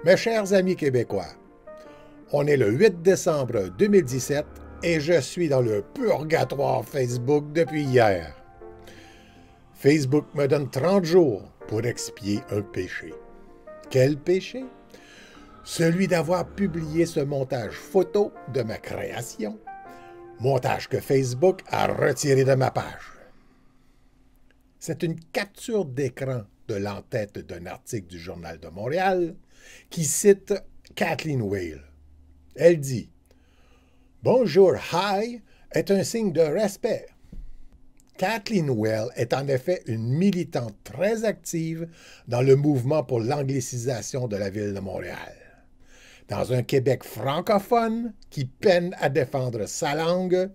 Mes chers amis québécois, on est le 8 décembre 2017 et je suis dans le purgatoire Facebook depuis hier. Facebook me donne 30 jours pour expier un péché. Quel péché? Celui d'avoir publié ce montage photo de ma création, montage que Facebook a retiré de ma page. C'est une capture d'écran de l'entête d'un article du Journal de Montréal qui cite Kathleen Whale. Elle dit « Bonjour, hi est un signe de respect ». Kathleen Whale est en effet une militante très active dans le mouvement pour l'anglicisation de la ville de Montréal. Dans un Québec francophone qui peine à défendre sa langue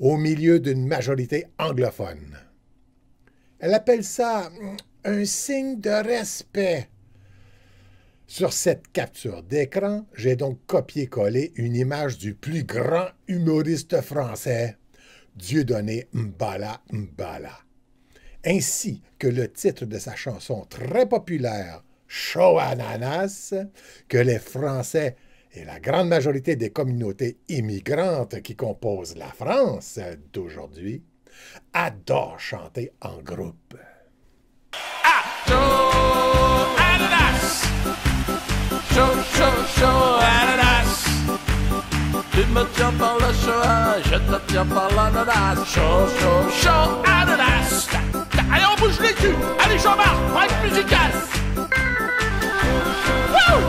au milieu d'une majorité anglophone. Elle appelle ça un signe de respect. Sur cette capture d'écran, j'ai donc copié-collé une image du plus grand humoriste français, Dieudonné Mbala Mbala, ainsi que le titre de sa chanson très populaire, Chaud Ananas, que les Français et la grande majorité des communautés immigrantes qui composent la France d'aujourd'hui adorent chanter en groupe. Ah! Chaud Ananas! Chaud, chaud, chaud Ananas! Tu me tiens par le chaud, je te tiens par l'ananas. Chaud, chaud, chaud Ananas! Allez, on bouge les culs! Allez, Jean-Marc, break musical! Wouh!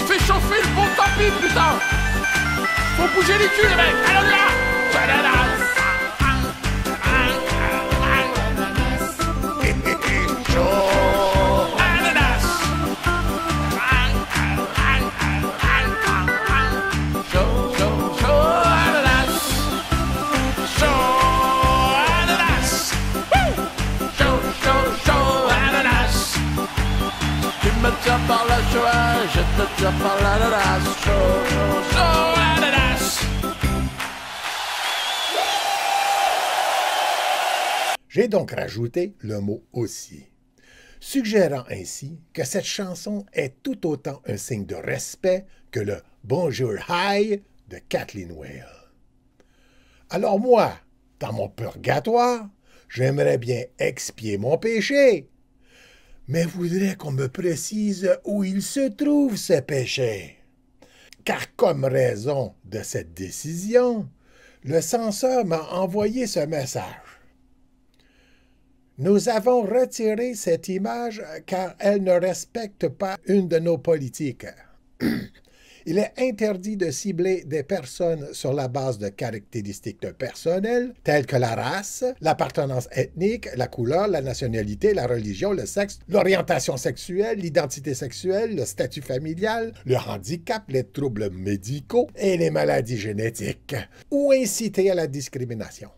Fais chauffer le bon tapis, putain! Faut bouger les culs, les mecs! Allez, on y va! Ananas! Par la joie, je te tiens par l'ananas. Chaud, chaud, chaud, ananas. J'ai donc rajouté le mot « aussi », suggérant ainsi que cette chanson est tout autant un signe de respect que le « Bonjour, hi » de Kathleen Whale. Alors moi, dans mon purgatoire, j'aimerais bien expier mon péché, mais voudrais qu'on me précise où il se trouve, ce péché. Car comme raison de cette décision, le censeur m'a envoyé ce message. Nous avons retiré cette image car elle ne respecte pas une de nos politiques. Il est interdit de cibler des personnes sur la base de caractéristiques personnelles telles que la race, l'appartenance ethnique, la couleur, la nationalité, la religion, le sexe, l'orientation sexuelle, l'identité sexuelle, le statut familial, le handicap, les troubles médicaux et les maladies génétiques, ou inciter à la discrimination.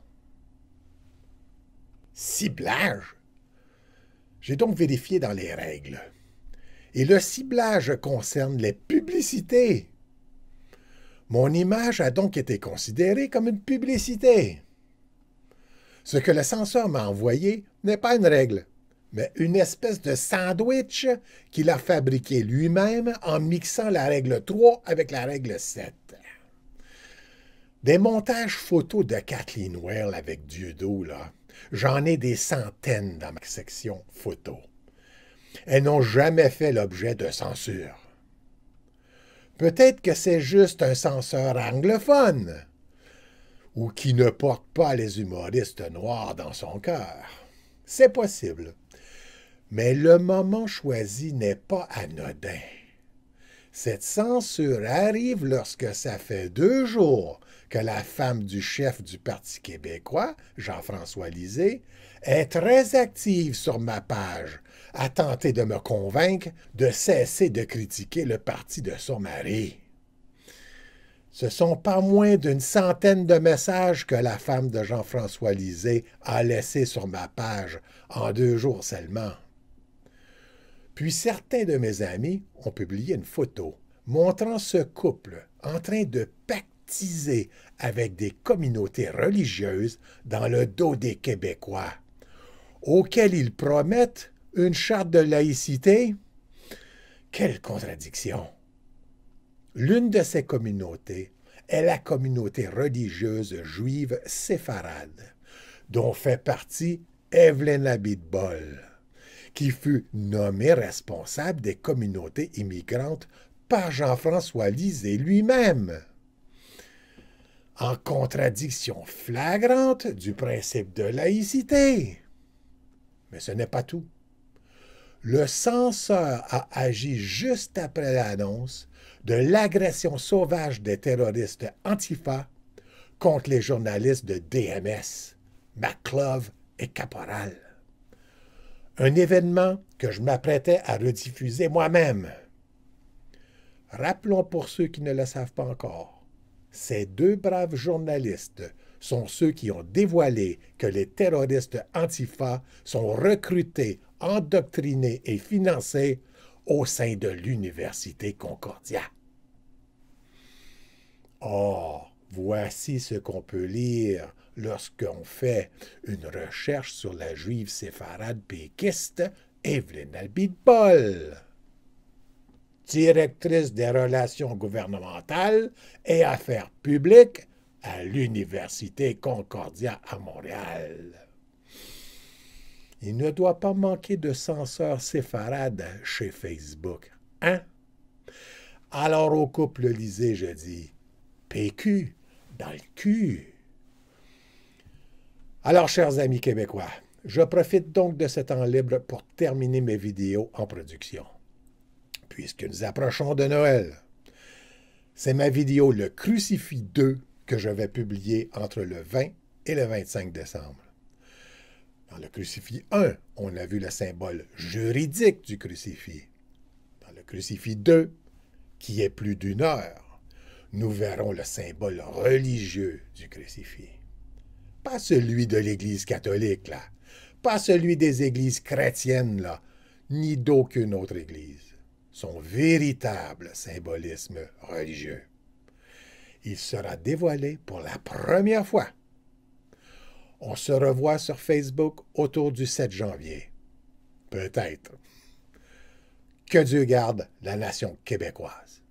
Ciblage. J'ai donc vérifié dans les règles. Et le ciblage concerne les publicités. Mon image a donc été considérée comme une publicité. Ce que le censeur m'a envoyé n'est pas une règle, mais une espèce de sandwich qu'il a fabriqué lui-même en mixant la règle 3 avec la règle 7. Des montages photos de Kathleen Whale avec Dieudo, là, j'en ai des centaines dans ma section photos. Elles n'ont jamais fait l'objet de censure. Peut-être que c'est juste un censeur anglophone, ou qui ne porte pas les humoristes noirs dans son cœur. C'est possible. Mais le moment choisi n'est pas anodin. Cette censure arrive lorsque ça fait 2 jours que la femme du chef du Parti québécois, Jean-François Lisée, est très active sur ma page, à tenter de me convaincre de cesser de critiquer le parti de son mari. Ce sont pas moins d'une centaine de messages que la femme de Jean-François Lisée a laissés sur ma page en 2 jours seulement. Puis certains de mes amis ont publié une photo montrant ce couple en train de pactiser avec des communautés religieuses dans le dos des Québécois, auxquels ils promettent une charte de laïcité Quelle contradiction! L'une de ces communautés est la communauté religieuse juive séfarade, dont fait partie Evelyn Abitbol, qui fut nommée responsable des communautés immigrantes par Jean-François Lisée lui-même. En contradiction flagrante du principe de laïcité. Mais ce n'est pas tout. Le censeur a agi juste après l'annonce de l'agression sauvage des terroristes Antifa contre les journalistes de DMS, McClove et Caporal. Un événement que je m'apprêtais à rediffuser moi-même. Rappelons pour ceux qui ne le savent pas encore, ces deux braves journalistes sont ceux qui ont dévoilé que les terroristes Antifa sont recrutés, endoctrinés et financés au sein de l'Université Concordia. Or, voici ce qu'on peut lire lorsqu'on fait une recherche sur la juive séfarade péquiste Evelyn Abitbol, directrice des relations gouvernementales et affaires publiques à l'Université Concordia à Montréal. Il ne doit pas manquer de censeurs séfarades chez Facebook, hein? Alors au couple Lisée, je dis, PQ, dans le cul. Alors, chers amis québécois, je profite donc de ce temps libre pour terminer mes vidéos en production. Puisque nous approchons de Noël, c'est ma vidéo Le Crucifix 2 que je vais publier entre le 20 et le 25 décembre. Dans le Crucifix 1, on a vu le symbole juridique du crucifix. Dans le Crucifix 2, qui est plus d'une heure, nous verrons le symbole religieux du crucifix. Pas celui de l'Église catholique, là. Pas celui des églises chrétiennes, là, ni d'aucune autre église. Son véritable symbolisme religieux. Il sera dévoilé pour la première fois. On se revoit sur Facebook autour du 7 janvier. Peut-être. Que Dieu garde la nation québécoise.